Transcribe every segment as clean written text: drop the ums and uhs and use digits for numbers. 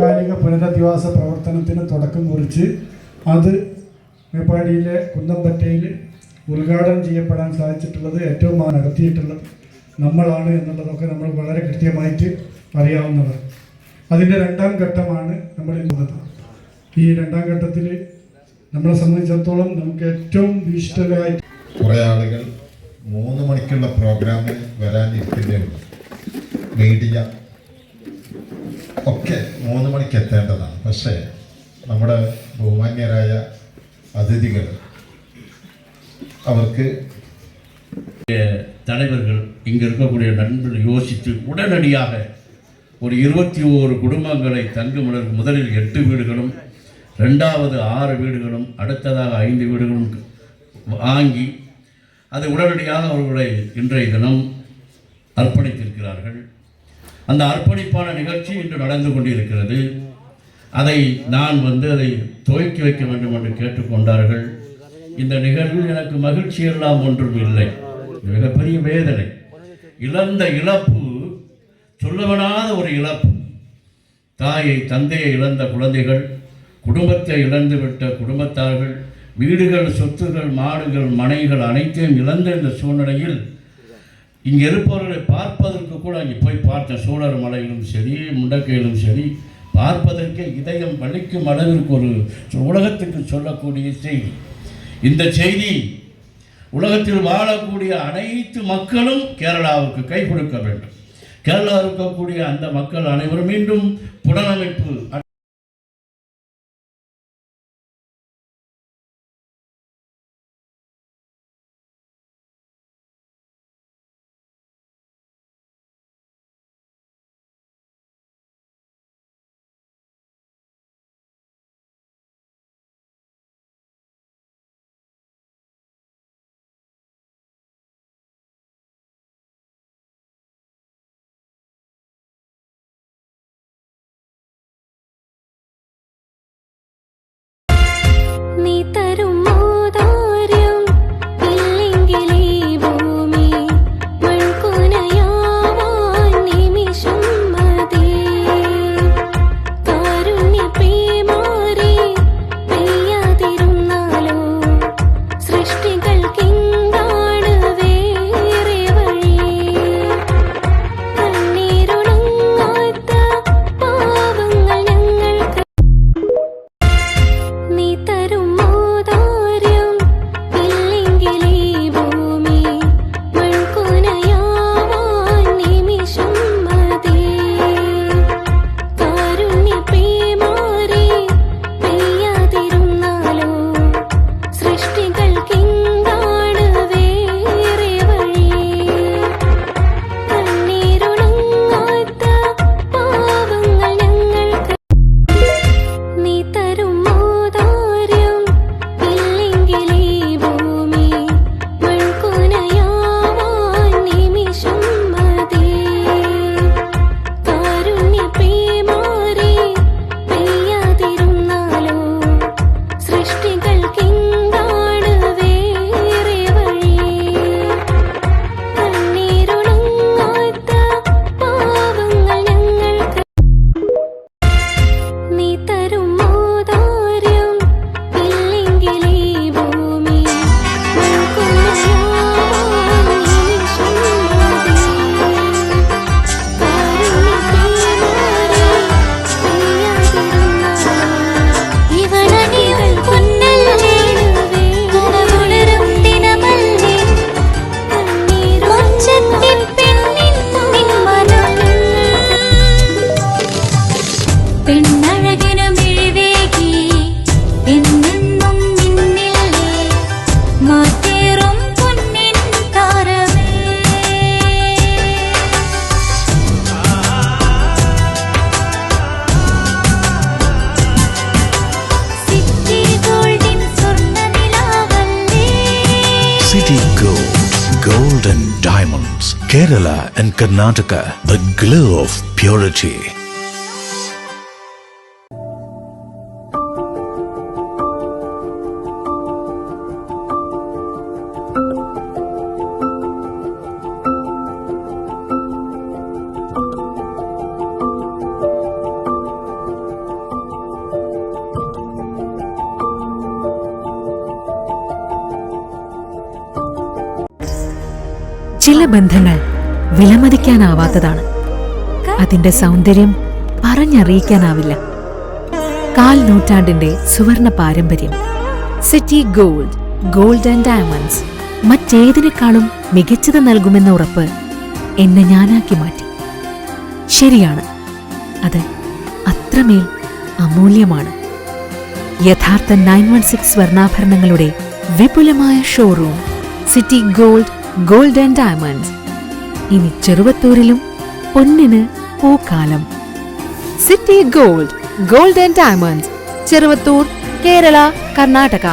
താൽക്കാലിക പുനരധിവാസ പ്രവർത്തനത്തിന് തുടക്കം കുറിച്ച് അത് മേപ്പാടിയിലെ കുന്നംപറ്റയിൽ ഉദ്ഘാടനം ചെയ്യപ്പെടാൻ സാധിച്ചിട്ടുള്ളത് ഏറ്റവും നടത്തിയിട്ടുള്ളത് നമ്മളാണ് എന്നുള്ളതൊക്കെ നമ്മൾ വളരെ കൃത്യമായിട്ട് അറിയാവുന്നതാണ്. അതിൻ്റെ രണ്ടാം ഘട്ടമാണ് നമ്മൾ ഇന്നത്. ഈ രണ്ടാം ഘട്ടത്തിൽ നമ്മളെ സംബന്ധിച്ചിടത്തോളം നമുക്ക് ഏറ്റവും ഭീഷ്ടരായി കുറേ ആളുകൾ 3 മണിക്കുള്ള പ്രോഗ്രാമിൽ വരാനിരിക്കുന്നതുണ്ട്. മീഡിയ ഒക്കെ 3 മണിക്ക് എത്തേണ്ടതാണ്. പക്ഷേ നമ്മുടെ ബഹുമാന്യരായ അതിഥികൾ அவருக்கு தலைவர்கள் இங்கே இருக்கக்கூடிய நண்பர்கள் யோசித்து உடனடியாக ஒரு 21 குடும்பங்களை தங்குமிடருக்கு முதலில் 8 வீடுகளும், ரெண்டாவது 6 வீடுகளும், அடுத்ததாக 5 வீடுகளும் வாங்கி அதை உடனடியாக அவர்களை இன்றைய தினம் அர்ப்பணித்திருக்கிறார்கள். அந்த அர்ப்பணிப்பான நிகழ்ச்சி இன்று நடந்து கொண்டிருக்கிறது. அதை நான் அதை துவக்கி வைக்க வேண்டும் என்று கேட்டுக்கொண்டார்கள். இந்த நிகழ்வில் எனக்கு மகிழ்ச்சி எல்லாம் ஒன்றும் இல்லை, மிகப்பெரிய வேதனை. இழந்த இழப்பு சொல்லவனாத ஒரு இழப்பு. தாயை தந்தையை இழந்த குழந்தைகள், குடும்பத்தை இழந்துவிட்ட குடும்பத்தார்கள், வீடுகள், சொத்துகள், மாடுகள், மனைகள் அனைத்தையும் இழந்த இந்த சூழ்நிலையில் இங்கே இருப்பவர்களை பார்ப்பதற்கு கூட அங்கே போய் பார்த்தேன். சோழர் மலையிலும் சரி, முண்டக்கையிலும் சரி, பார்ப்பதற்கே இதயம் வலிக்கும் அளவிற்கு ஒரு உலகத்துக்கு சொல்லக்கூடிய செய்தி. இந்த செய்தி உலகத்தில் வாழக்கூடிய அனைத்து மக்களும் கேரளாவுக்கு கை கொடுக்க வேண்டும். கேரளா இருக்கக்கூடிய அந்த மக்கள் அனைவரும் மீண்டும் புனரமைப்பு City Gold and Diamonds, Kerala and Karnataka, the glow of purity. ചില ബന്ധങ്ങൾ വിലമതിക്കാനാവാത്തതാണ്. അതിന്റെ സൗന്ദര്യം പറഞ്ഞറിയിക്കാനാവില്ല. 4 നൂറ്റാണ്ടിന്റെ സുവർണ പാരമ്പര്യം. City gold, gold and diamonds മറ്റേതിനേക്കാളും മികച്ചത് നൽകുമെന്ന ഉറപ്പ് എന്നെ ഞാനാക്കി മാറ്റി. ശരിയാണ്, അത് അത്രമേൽ അമൂല്യമാണ്. യഥാർത്ഥ 916 സ്വർണ്ണാഭരണങ്ങളുടെ വിപുലമായ showroom city gold, gold and diamonds. ഇനി ചെറുവത്തൂരിലും പൊന്നിന് പൂക്കാലം. City gold, gold and diamonds, Cheruvathur, Kerala, Karnataka.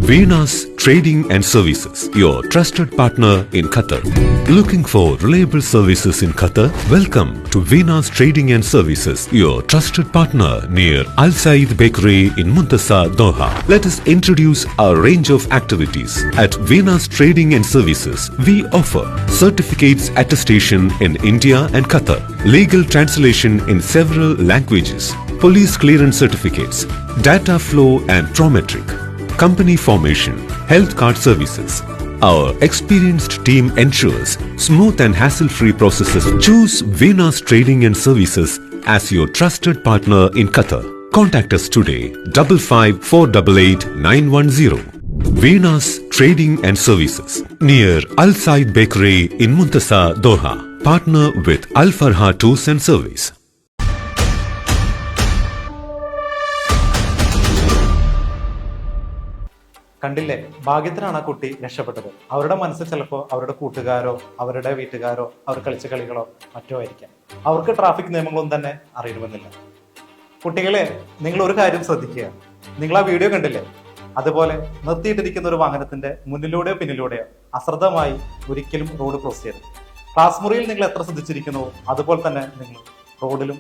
Venus Trading and Services, your trusted partner in Qatar. Looking for reliable services in Qatar? Welcome to Venus Trading and Services, your trusted partner near Al Said Bakery in Muntasa, Doha. Let us introduce our range of activities. At Venus Trading and Services, we offer certificates attestation in India and Qatar, legal translation in several languages, police clearance certificates, data flow and prometric, company formation, health card services. Our experienced team ensures smooth and hassle-free processes. Choose Venus Trading and Services as your trusted partner in Qatar. Contact us today, 55488910. Venus Trading and Services, near Al Said Bakery in Muntasa, Doha. Partner with Al Farha Tours and Service. കണ്ടില്ലേ, ഭാഗ്യത്തിനാണ് ആ കുട്ടി രക്ഷപ്പെട്ടത്. അവരുടെ മനസ്സിൽ ചിലപ്പോൾ അവരുടെ കൂട്ടുകാരോ അവരുടെ വീട്ടുകാരോ അവർ കളിച്ച കളികളോ മറ്റോ ആയിരിക്കാം. അവർക്ക് ട്രാഫിക് നിയമങ്ങളൊന്നും തന്നെ അറിയണമെന്നില്ല. കുട്ടികളെ, നിങ്ങൾ ഒരു കാര്യം ശ്രദ്ധിക്കുക. നിങ്ങൾ ആ വീഡിയോ കണ്ടില്ലേ? അതുപോലെ നിർത്തിയിട്ടിരിക്കുന്ന ഒരു വാഹനത്തിന്റെ മുന്നിലൂടെയോ പിന്നിലൂടെയോ അശ്രദ്ധമായി ഒരിക്കലും റോഡ് ക്രോസ് ചെയ്യരുത്. ക്ലാസ് മുറിയിൽ നിങ്ങൾ എത്ര ശ്രദ്ധിച്ചിരിക്കുന്നുവോ അതുപോലെ തന്നെ നിങ്ങൾ റോഡിലും